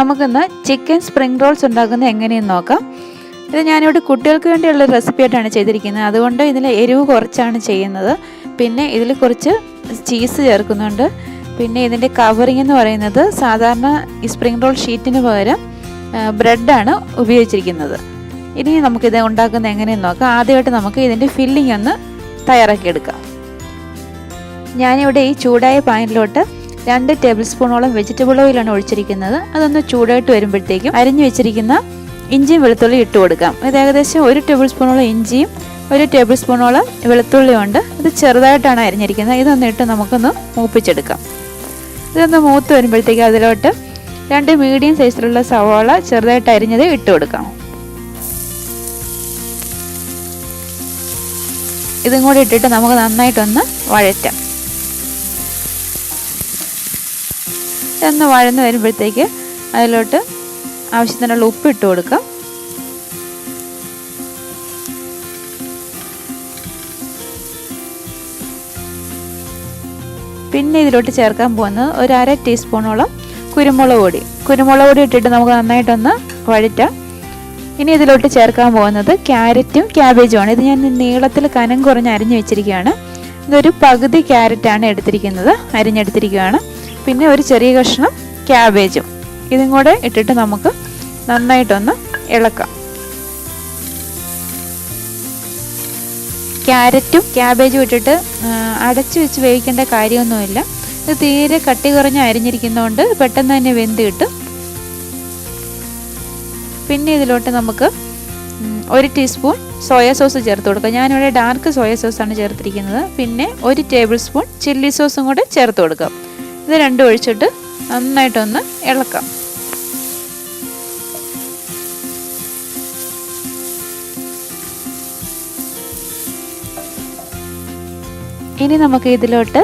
നമുക്കിന്ന് chicken spring Rolls ഉണ്ടാക്കുന്നത് എങ്ങനെയെന്ന് നോക്കാം. ഇത് ഞാനിവിടെ കുട്ടികൾക്ക് വേണ്ടിയുള്ള റെസിപ്പി ആയിട്ടാണ് ചെയ്തിരിക്കുന്നത്. അതുകൊണ്ട് ഇതിൽ എരിവ് കുറച്ചാണ് ചെയ്യുന്നത്. പിന്നെ ഇതിൽ കുറച്ച് ചീസ് ചേർക്കുന്നുണ്ട്. പിന്നെ ഇതിൻ്റെ കവറിംഗ് എന്ന് പറയുന്നത് സാധാരണ ഈ സ്പ്രിംഗ് റോൾ ഷീറ്റിന് പകരം ബ്രെഡാണ് ഉപയോഗിച്ചിരിക്കുന്നത്. ഇനി നമുക്കിത് ഉണ്ടാക്കുന്നത് എങ്ങനെയെന്ന് നോക്കാം. ആദ്യമായിട്ട് നമുക്ക് ഇതിൻ്റെ ഫില്ലിംഗ് ഒന്ന് തയ്യാറാക്കിയെടുക്കാം. ഞാനിവിടെ ഈ ചൂടായ പാനിലോട്ട് 2 ടേബിൾ സ്പൂണോളം വെജിറ്റബിൾ ഓയിലാണ് ഒഴിച്ചിരിക്കുന്നത്. അതൊന്ന് ചൂടായിട്ട് വരുമ്പോഴത്തേക്കും അരിഞ്ഞു വെച്ചിരിക്കുന്ന ഇഞ്ചിയും വെളുത്തുള്ളി ഇട്ട് കൊടുക്കാം. ഇത് ഏകദേശം 1 ടേബിൾ സ്പൂണോളം ഇഞ്ചിയും 1 ടേബിൾ സ്പൂണോളം വെളുത്തുള്ളിയും ഉണ്ട്. ഇത് ചെറുതായിട്ടാണ് അരിഞ്ഞിരിക്കുന്നത്. ഇതൊന്ന് ഇട്ട് നമുക്കൊന്ന് മൂപ്പിച്ചെടുക്കാം. ഇതൊന്ന് മൂത്ത് വരുമ്പോഴത്തേക്കും അതിലോട്ട് 2 മീഡിയം സൈസിലുള്ള സവാള ചെറുതായിട്ട് അരിഞ്ഞത് ഇട്ട് കൊടുക്കാം. ഇതും കൂടി ഇട്ടിട്ട് നമുക്ക് നന്നായിട്ടൊന്ന് വഴറ്റാം. ഇതൊന്ന് വഴന്ന് വരുമ്പോഴത്തേക്ക് അതിലോട്ട് ആവശ്യത്തിനുള്ള ഉപ്പ് ഇട്ട് കൊടുക്കാം. പിന്നെ ഇതിലോട്ട് ചേർക്കാൻ പോകുന്നത് 1/2 ടീസ്പൂണോളം കുരുമുളക് പൊടി ഇട്ടിട്ട് നമുക്ക് നന്നായിട്ടൊന്ന് വഴറ്റാം. ഇനി ഇതിലോട്ട് ചേർക്കാൻ പോകുന്നത് ക്യാരറ്റും ക്യാബേജുമാണ്. ഇത് ഞാൻ നീളത്തിൽ കനം കുറഞ്ഞ് അരിഞ്ഞു വെച്ചിരിക്കുകയാണ്. ഇതൊരു പകുതി ക്യാരറ്റാണ് എടുത്തിരിക്കുന്നത്, അരിഞ്ഞെടുത്തിരിക്കുകയാണ്. പിന്നെ ഒരു ചെറിയ കഷ്ണം ക്യാബേജും ഇതും കൂടെ ഇട്ടിട്ട് നമുക്ക് നന്നായിട്ടൊന്ന് ഇളക്കാം. ക്യാരറ്റും ക്യാബേജും ഇട്ടിട്ട് അടച്ചു വെച്ച് വേവിക്കേണ്ട കാര്യമൊന്നുമില്ല. ഇത് തീരെ കട്ടി കുറഞ്ഞ് അരിഞ്ഞിരിക്കുന്നതുകൊണ്ട് പെട്ടെന്ന് തന്നെ വെന്ത് കിട്ടും. പിന്നെ ഇതിലോട്ട് നമുക്ക് 1 ടീസ്പൂൺ സോയാ സോസ് ചേർത്ത് കൊടുക്കാം. ഞാനിവിടെ ഡാർക്ക് സോയാ സോസാണ് ചേർത്തിരിക്കുന്നത്. പിന്നെ 1 ടേബിൾ സ്പൂൺ ചില്ലി സോസും കൂടെ ചേർത്ത് കൊടുക്കാം. ഇത് രണ്ടും ഒഴിച്ചിട്ട് നന്നായിട്ടൊന്ന് ഇളക്കാം. ഇനി നമുക്ക് ഇതിലോട്ട്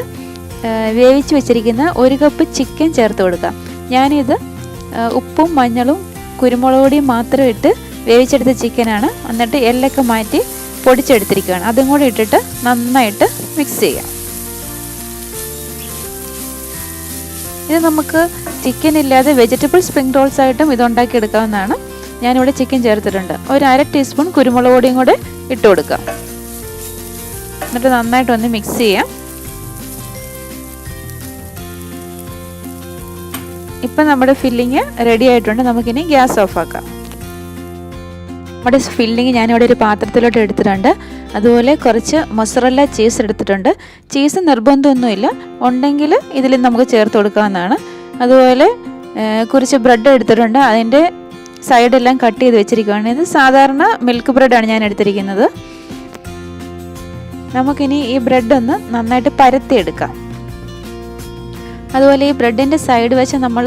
വേവിച്ച് വെച്ചിരിക്കുന്ന 1 കപ്പ് ചിക്കൻ ചേർത്ത് കൊടുക്കാം. ഞാനിത് ഉപ്പും മഞ്ഞളും കുരുമുളക് പൊടിയും മാത്രം ഇട്ട് വേവിച്ചെടുത്ത ചിക്കനാണ്. എന്നിട്ട് എല്ലൊക്കെ മാറ്റി പൊടിച്ചെടുത്തിരിക്കുകയാണ്. അതും കൂടി ഇട്ടിട്ട് നന്നായിട്ട് മിക്സ് ചെയ്യാം. ഇത് നമുക്ക് ചിക്കൻ ഇല്ലാതെ വെജിറ്റബിൾ സ്പ്രിംഗ് റോൾസ് ആയിട്ടും ഇത് ഉണ്ടാക്കിയെടുക്കാവുന്നതാണ്. ഞാനിവിടെ ചിക്കൻ ചേർത്തിട്ടുണ്ട്. 1/2 ടീസ്പൂൺ കുരുമുളക് പൊടിയും കൂടെ ഇട്ട് കൊടുക്കാം. എന്നിട്ട് നന്നായിട്ടൊന്ന് മിക്സ് ചെയ്യാം. ഇപ്പം നമ്മുടെ ഫില്ലിങ് റെഡി ആയിട്ടുണ്ട്. നമുക്കിനി ഗ്യാസ് ഓഫ് ആക്കാം. നമ്മുടെ ഫില്ലിങ് ഞാനിവിടെ ഒരു പാത്രത്തിലോട്ട് എടുത്തിട്ടുണ്ട്. അതുപോലെ കുറച്ച് മൊസറല്ല ചീസ് എടുത്തിട്ടുണ്ട്. ചീസ് നിർബന്ധമൊന്നുമില്ല, ഉണ്ടെങ്കിൽ ഇതിൽ നമുക്ക് ചേർത്ത് കൊടുക്കാവുന്നതാണ്. അതുപോലെ കുറച്ച് ബ്രെഡ് എടുത്തിട്ടുണ്ട്. അതിൻ്റെ സൈഡെല്ലാം കട്ട് ചെയ്ത് വെച്ചിരിക്കുകയാണ്. ഇത് സാധാരണ മിൽക്ക് ബ്രെഡാണ് ഞാൻ എടുത്തിരിക്കുന്നത്. നമുക്കിനി ഈ ബ്രെഡ് ഒന്ന് നന്നായിട്ട് പരത്തിയെടുക്കാം. അതുപോലെ ഈ ബ്രെഡിൻ്റെ സൈഡ് വെച്ച് നമ്മൾ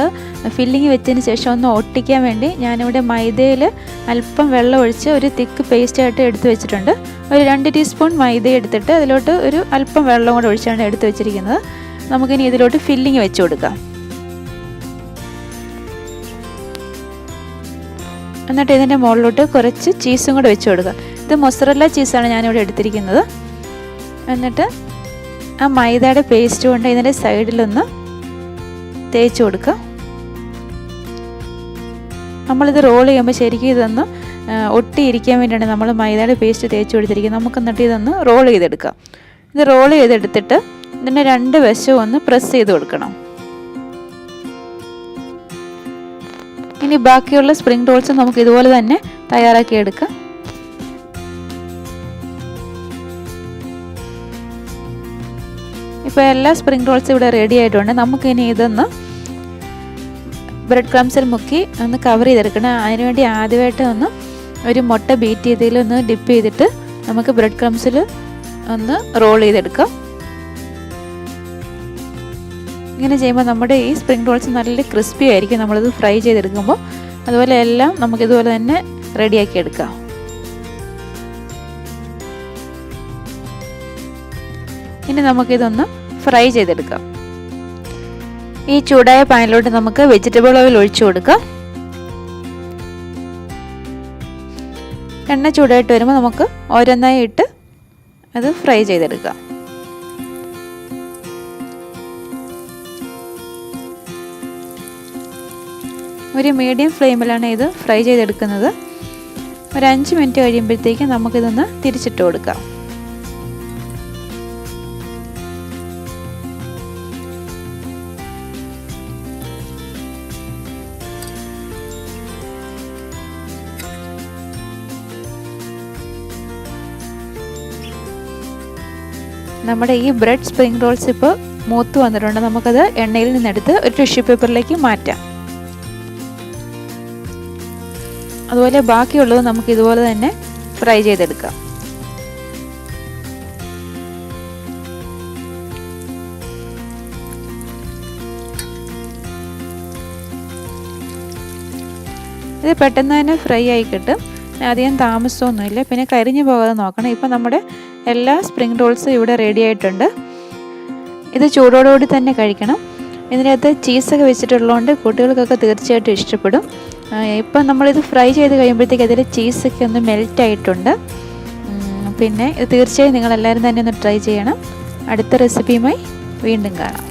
ഫില്ലിങ് വെച്ചതിന് ശേഷം ഒന്ന് ഒട്ടിക്കാൻ വേണ്ടി ഞാനിവിടെ മൈദയിൽ അല്പം വെള്ളം ഒഴിച്ച് ഒരു തിക്ക് പേസ്റ്റായിട്ട് എടുത്ത് വെച്ചിട്ടുണ്ട്. ഒരു 2 ടീസ്പൂൺ മൈദ എടുത്തിട്ട് അതിലോട്ട് ഒരു അല്പം വെള്ളം കൂടെ ഒഴിച്ചാണ് എടുത്ത് വെച്ചിരിക്കുന്നത്. നമുക്കിനി ഇതിലോട്ട് ഫില്ലിങ് വെച്ച് കൊടുക്കാം. എന്നിട്ട് ഇതിൻ്റെ മുകളിലോട്ട് കുറച്ച് ചീസും കൂടെ വെച്ച് കൊടുക്കാം. ഇത് മൊസറല്ല ചീസാണ് ഞാനിവിടെ എടുത്തിരിക്കുന്നത്. എന്നിട്ട് ആ മൈദയുടെ പേസ്റ്റ് കൊണ്ട് ഇതിൻ്റെ സൈഡിലൊന്ന് തേച്ച് കൊടുക്കുക. നമ്മളിത് റോൾ ചെയ്യുമ്പോൾ ശരിക്കും ഇതൊന്ന് ഒട്ടിയിരിക്കാൻ വേണ്ടിയാണ് നമ്മൾ മൈദയുടെ പേസ്റ്റ് തേച്ച് കൊടുത്തിരിക്കുന്നത്. നമുക്ക് എന്നിട്ട് ഇതൊന്ന് റോൾ ചെയ്തെടുക്കാം. ഇത് റോൾ ചെയ്തെടുത്തിട്ട് ഇതിൻ്റെ 2 വശവും ഒന്ന് പ്രസ് ചെയ്ത് കൊടുക്കണം. ഇനി ബാക്കിയുള്ള സ്പ്രിംഗ് റോൾസ് നമുക്ക് ഇതുപോലെ തന്നെ തയ്യാറാക്കിയെടുക്കാം. ഇപ്പോൾ എല്ലാ സ്പ്രിംഗ് റോൾസും ഇവിടെ റെഡി ആയിട്ടുണ്ട്. നമുക്കിനി ഇതൊന്ന് ബ്രെഡ് ക്രംസിൽ മുക്കി ഒന്ന് കവർ ചെയ്തെടുക്കണം. അതിനുവേണ്ടി ആദ്യമായിട്ട് ഒന്ന് ഒരു മുട്ട ബീറ്റ് ചെയ്തതിലൊന്ന് ഡിപ്പ് ചെയ്തിട്ട് നമുക്ക് ബ്രെഡ് ക്രംസിൽ ഒന്ന് റോൾ ചെയ്തെടുക്കാം. ഇങ്ങനെ ചെയ്യുമ്പോൾ നമ്മുടെ ഈ സ്പ്രിംഗ് റോൾസ് നല്ല ക്രിസ്പി ആയിരിക്കും നമ്മളിത് ഫ്രൈ ചെയ്തെടുക്കുമ്പോൾ. അതുപോലെ എല്ലാം നമുക്കിതുപോലെ തന്നെ റെഡിയാക്കി എടുക്കാം. ഇനി നമുക്കിതൊന്ന് ഫ്രൈ ചെയ്തെടുക്കാം. ഈ ചൂടായ പാനിലോട്ട് നമുക്ക് വെജിറ്റബിൾ ഓയിൽ ഒഴിച്ചു കൊടുക്കാം. എണ്ണ ചൂടായിട്ട് വരുമ്പോൾ നമുക്ക് ഓരോന്നായി ഇട്ട് അത് ഫ്രൈ ചെയ്തെടുക്കാം. ഒരു മീഡിയം ഫ്ലെയിമിലാണ് ഇത് ഫ്രൈ ചെയ്തെടുക്കുന്നത്. ഒരു 5 മിനിറ്റ് കഴിയുമ്പോഴത്തേക്ക് നമുക്കിതൊന്ന് തിരിച്ചിട്ട് കൊടുക്കാം. നമ്മുടെ ഈ ബ്രെഡ് സ്പ്രിംഗ് റോൾസ് ഇപ്പോൾ മൂത്ത് വന്നിട്ടുണ്ട്. നമുക്കത് എണ്ണയിൽ നിന്നെടുത്ത് ഒരു ടിഷ്യൂ പേപ്പറിലേക്ക് മാറ്റാം. അതുപോലെ ബാക്കിയുള്ളത് നമുക്ക് ഇതുപോലെ തന്നെ ഫ്രൈ ചെയ്തെടുക്കാം. ഇത് പെട്ടെന്ന് തന്നെ ഫ്രൈ ആയി കിട്ടും. അധികം താമസമൊന്നുമില്ല. പിന്നെ കരിഞ്ഞു പോകാതെ നോക്കണം. ഇപ്പം നമ്മുടെ എല്ലാ സ്പ്രിംഗ് റോൾസും ഇവിടെ റെഡി ആയിട്ടുണ്ട്. ഇത് ചൂടോടുകൂടി തന്നെ കഴിക്കണം. ഇതിനകത്ത് ചീസൊക്കെ വെച്ചിട്ടുള്ളതുകൊണ്ട് കുട്ടികൾക്കൊക്കെ തീർച്ചയായിട്ടും ഇഷ്ടപ്പെടും. ഇപ്പം നമ്മളിത് ഫ്രൈ ചെയ്ത് കഴിയുമ്പോഴത്തേക്ക് അതിൽ ചീസൊക്കെ ഒന്ന് മെൽറ്റ് ആയിട്ടുണ്ട്. പിന്നെ ഇത് തീർച്ചയായും നിങ്ങളെല്ലാവരും തന്നെ ഒന്ന് ട്രൈ ചെയ്യണം. അടുത്ത റെസിപ്പിയുമായി വീണ്ടും കാണാം.